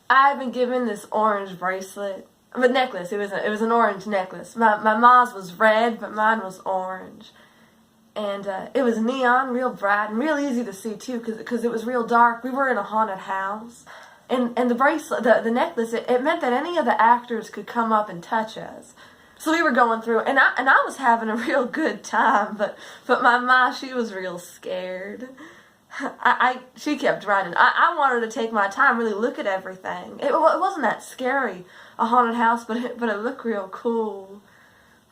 I had been given this orange bracelet, but necklace. It was an orange necklace. My mom's was red, but mine was orange, and it was neon, real bright, and real easy to see too, because it was real dark. We were in a haunted house, and the bracelet, the necklace, it meant that any of the actors could come up and touch us. So we were going through, and I was having a real good time, but my mom, she was real scared. She kept running. I wanted to take my time, really look at everything. It wasn't that scary, a haunted house, but it looked real cool.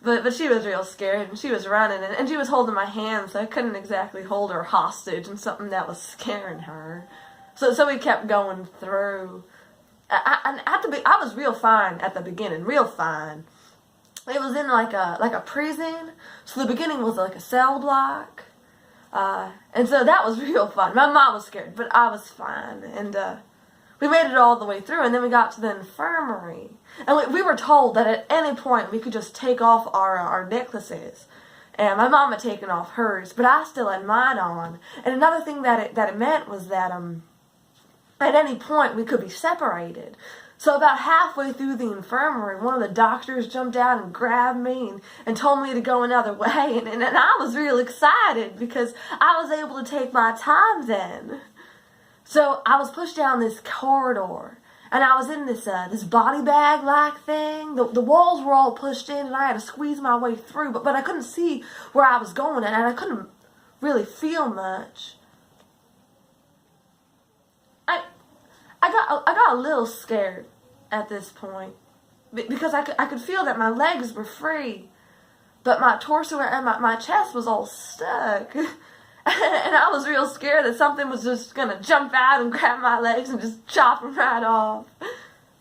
But she was real scared, and she was running, and she was holding my hand, so I couldn't exactly hold her hostage in something that was scaring her. So we kept going through. I was real fine at the beginning, real fine. It was in like a prison, so the beginning was like a cell block. And so that was real fun. My mom was scared, but I was fine. And we made it all the way through, and then we got to the infirmary. And we were told that at any point we could just take off our necklaces. And my mom had taken off hers, but I still had mine on. And another thing that it meant was that at any point we could be separated. So about halfway through the infirmary, one of the doctors jumped out and grabbed me and told me to go another way. And I was real excited because I was able to take my time then. So I was pushed down this corridor, and I was in this body bag-like thing. The walls were all pushed in, and I had to squeeze my way through, but I couldn't see where I was going, and I couldn't really feel much. I got a little scared at this point because I could feel that my legs were free, but my torso and my chest was all stuck. And I was real scared that something was just going to jump out and grab my legs and just chop them right off.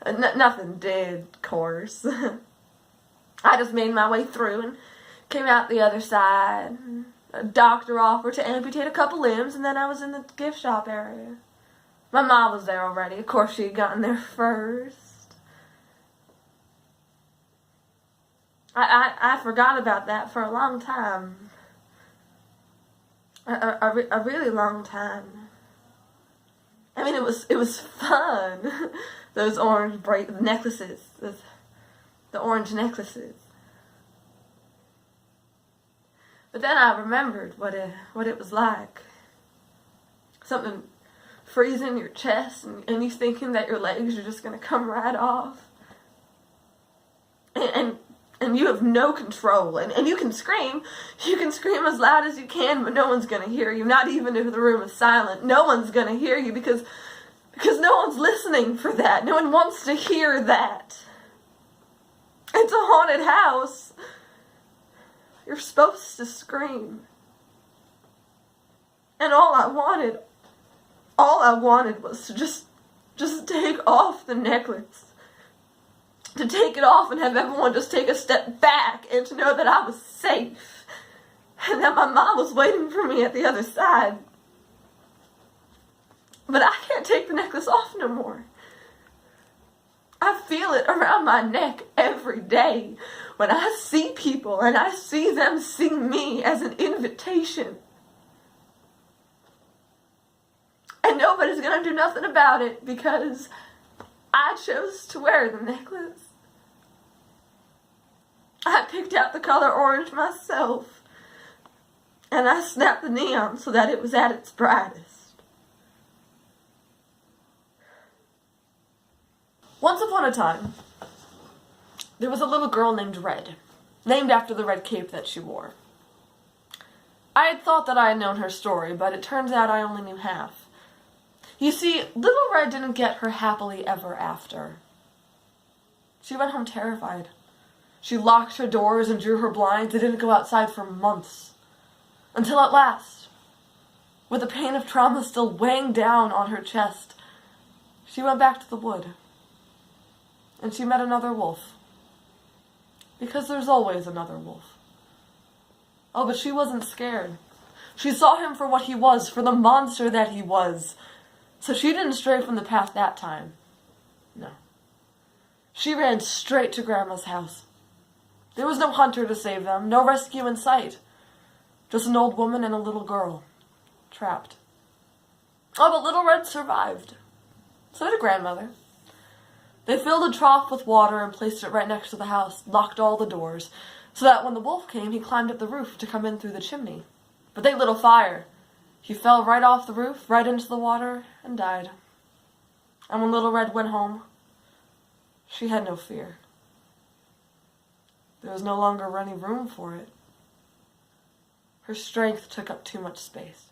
Nothing did, of course. I just made my way through and came out the other side. A doctor offered to amputate a couple limbs, and then I was in the gift shop area. My mom was there already. Of course, she had gotten there first. I forgot about that for a long time. A really long time. I mean, it was fun. Those orange necklaces, the orange necklaces. But then I remembered what it was like. Something freezing your chest, and you thinking that your legs are just gonna come right off. And you have no control, and you can scream as loud as you can, but no one's gonna hear you, not even if the room is silent. No one's gonna hear you because no one's listening for that. No one wants to hear that. It's a haunted house. You're supposed to scream. And all I wanted was to just take off the necklace. To take it off and have everyone just take a step back and to know that I was safe. And that my mom was waiting for me at the other side. But I can't take the necklace off no more. I feel it around my neck every day when I see people and I see them see me as an invitation. And nobody's gonna do nothing about it because I chose to wear the necklace. I picked out the color orange myself, and I snapped the neon so that it was at its brightest. Once upon a time, there was a little girl named Red, named after the red cape that she wore. I had thought that I had known her story, but it turns out I only knew half. You see, Little Red didn't get her happily ever after. She went home terrified. She locked her doors and drew her blinds and didn't go outside for months. Until at last, with the pain of trauma still weighing down on her chest, she went back to the wood. And she met another wolf. Because there's always another wolf. Oh, but she wasn't scared. She saw him for what he was, for the monster that he was. So she didn't stray from the path that time. No. She ran straight to Grandma's house. There was no hunter to save them, no rescue in sight. Just an old woman and a little girl. Trapped. Oh, but Little Red survived. So did Grandmother. They filled a trough with water and placed it right next to the house, locked all the doors, so that when the wolf came, he climbed up the roof to come in through the chimney. But they lit a fire. He fell right off the roof, right into the water, and died. And when Little Red went home, she had no fear. There was no longer any room for it. Her strength took up too much space.